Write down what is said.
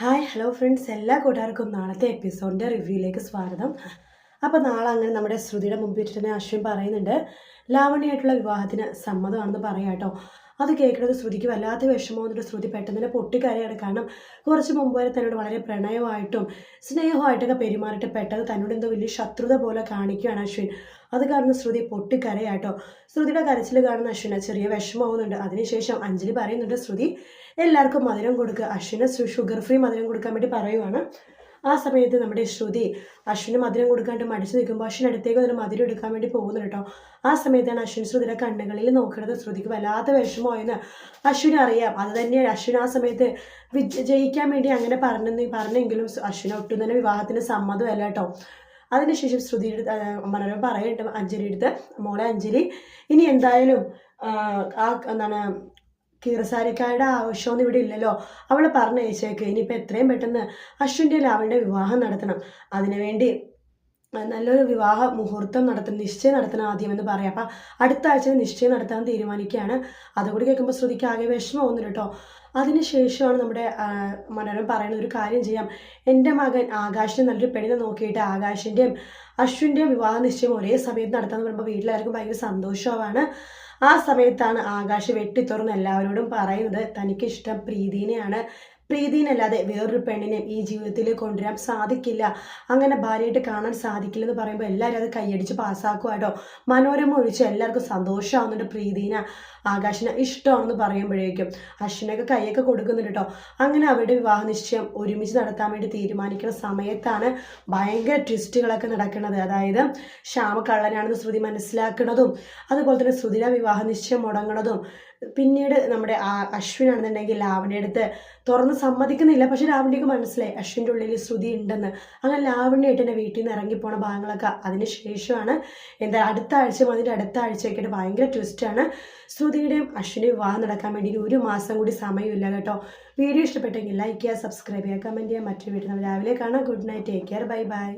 Hi hello friends, എല്ലാ കൂട്ടുകാർക്കും നാളത്തെ എപ്പിസോഡിൻ്റെ റിവ്യൂയിലേക്ക് സ്വാഗതം. അപ്പോൾ നാളെ അങ്ങനെ നമ്മുടെ ശ്രുതിയുടെ മുമ്പിൽ വെച്ചിട്ട് തന്നെ അശ്വിൻ പറയുന്നുണ്ട് ലാവണ്യമായിട്ടുള്ള വിവാഹത്തിന് സമ്മതമാണെന്ന് പറയാം കേട്ടോ. അത് കേൾക്കുന്നത് ശ്രുതിക്ക് വല്ലാത്ത വിഷമം വന്നിട്ട് ശ്രുതി പെട്ടെന്ന് തന്നെ പൊട്ടിക്കരയാണ്. കാരണം കുറച്ച് മുമ്പ് വരെ തന്നോട് വളരെ പ്രണയമായിട്ടും സ്നേഹമായിട്ടൊക്കെ പെരുമാറിയിട്ട് പെട്ടെന്ന് തന്നോട് എന്തോ വലിയ ശത്രുത പോലെ കാണിക്കുകയാണ് അശ്വിൻ. അത് കാരണം ശ്രുതി പൊട്ടിക്കരയാട്ടോ. ശ്രുതിയുടെ കരച്ചിൽ കാണുന്ന അശ്വിന് ചെറിയ വിഷമമാവുന്നുണ്ട്. അതിനുശേഷം അഞ്ജലി പറയുന്നുണ്ട് ശ്രുതി എല്ലാവർക്കും മധുരം കൊടുക്കുക, അശ്വിന് ഷുഗർ ഫ്രീ മധുരം കൊടുക്കാൻ വേണ്ടി പറയുവാണ്. ആ സമയത്ത് നമ്മുടെ ശ്രുതി അശ്വിന് മധുരം കൊടുക്കാണ്ട് മടിച്ചു നിൽക്കുമ്പോൾ അശ്വിൻ അടുത്തേക്ക് ഒരു മധുരം എടുക്കാൻ വേണ്ടി പോകുന്നു കേട്ടോ. ആ സമയത്താണ് അശ്വിൻ ശ്രുതിയുടെ കണ്ണുകളിൽ നോക്കുന്നത്. ശ്രുതിക്ക് വല്ലാത്ത വിഷമമായെന്ന് അശ്വിന് അറിയാം. അത് തന്നെയാണ് അശ്വിൻ ആ സമയത്ത് ജയിക്കാൻ വേണ്ടി അങ്ങനെ പറഞ്ഞെങ്കിലും അശ്വിന് ഒട്ടും തന്നെ വിവാഹത്തിന് സമ്മതമല്ല കേട്ടോ. അതിനുശേഷം ശ്രുതിയുടെ മനോരമ പറയുന്നുണ്ട് അഞ്ജലിയുടെ അടുത്ത്, മോളെ അഞ്ജലി, ഇനി എന്തായാലും എന്താണ് കീറസാരിക്കാരുടെ ആവശ്യമൊന്നും ഇവിടെ ഇല്ലല്ലോ, അവൾ പറഞ്ഞയച്ചേക്ക്. ഇനിയിപ്പോൾ എത്രയും പെട്ടെന്ന് അശ്വിൻ്റെ ലാവളുടെ വിവാഹം നടത്തണം. അതിനുവേണ്ടി നല്ലൊരു വിവാഹ മുഹൂർത്തം നടത്തണം, നിശ്ചയം നടത്തണം ആദ്യം എന്ന് പറയാം. അപ്പം അടുത്ത ആഴ്ച നിശ്ചയം നടത്താൻ തീരുമാനിക്കുകയാണ്. അതുകൂടി കേൾക്കുമ്പോൾ ശ്രുതിക്ക് ആകെ വിഷമമൊന്നുമില്ല കേട്ടോ. അതിനുശേഷമാണ് നമ്മുടെ മനോരമ പറയുന്ന ഒരു കാര്യം ചെയ്യാം, എൻ്റെ മകൻ ആകാശിനെ നല്ലൊരു പെണ്ണിനെ നോക്കിയിട്ട് ആകാശിൻ്റെയും അശ്വിൻ്റെയും വിവാഹ നിശ്ചയം ഒരേ സമയത്ത് നടത്താമെന്ന് പറയുമ്പോൾ വീട്ടിലായിരിക്കും ഭയങ്കര സന്തോഷമാണ്. ആ സമയത്താണ് ആകാശ് വെട്ടിത്തുറന്ന് എല്ലാവരോടും പറയുന്നത് തനിക്കിഷ്ടം പ്രീതിനെയാണ്, പ്രീതിനല്ലാതെ വേറൊരു പെണ്ണിനെ ഈ ജീവിതത്തിൽ കൊണ്ടുവരാൻ സാധിക്കില്ല, അങ്ങനെ ഭാര്യയായിട്ട് കാണാൻ സാധിക്കില്ലെന്ന് പറയുമ്പോൾ എല്ലാവരും അത് കൈയടിച്ച് പാസ്സാക്കുക കേട്ടോ. മനോരമ ഒഴിച്ച് എല്ലാവർക്കും സന്തോഷമാവുന്നുണ്ട് പ്രീതിനെ ആകാശിനെ ഇഷ്ടമാണെന്ന് പറയുമ്പോഴേക്കും. അശ്വിനൊക്കെ കൈയൊക്കെ കൊടുക്കുന്നുണ്ട് കേട്ടോ. അങ്ങനെ അവരുടെ വിവാഹ നിശ്ചയം ഒരുമിച്ച് നടത്താൻ വേണ്ടി തീരുമാനിക്കുന്ന സമയത്താണ് ഭയങ്കര ട്വിസ്റ്റുകളൊക്കെ നടക്കുന്നത്. അതായത് ശ്യാമ കള്ളനാണെന്ന് ശ്രുതി മനസ്സിലാക്കുന്നതും അതുപോലെ തന്നെ ശ്രുതിയുടെ വിവാഹ നിശ്ചയം മുടങ്ങണതും പിന്നീട് നമ്മുടെ അശ്വിനാണെന്നുണ്ടെങ്കിൽ ലാവണ്യ അടുത്ത് തുറന്ന് സമ്മതിക്കുന്നില്ല. പക്ഷെ ലാവണ്യക്ക് മനസ്സിലായി അശ്വിൻ്റെ ഉള്ളിൽ ശ്രുതി ഉണ്ടെന്ന്. അങ്ങനെ ലാവണ്യായിട്ട് തന്നെ വീട്ടിൽ നിന്ന് ഇറങ്ങിപ്പോണ ഭാഗങ്ങളൊക്കെ അതിന് ശേഷമാണ്. എന്താ അടുത്ത ആഴ്ച അതിൻ്റെ അടുത്ത ആഴ്ചയൊക്കെയായിട്ട് ഭയങ്കര ട്വിസ്റ്റാണ്. ശ്രുതിയുടെയും അശ്വിൻ്റെയും വിവാഹം നടക്കാൻ വേണ്ടി ഒരു മാസം കൂടി സമയമില്ല കേട്ടോ. വീഡിയോ ഇഷ്ടപ്പെട്ടെങ്കിൽ ലൈക്ക് ചെയ്യുക, സബ്സ്ക്രൈബ് ചെയ്യുക, കമൻറ്റ് ചെയ്യുക. മറ്റൊരു വീഡിയോ നമ്മൾ രാവിലെ കാണാം. Good night, take care, bye bye.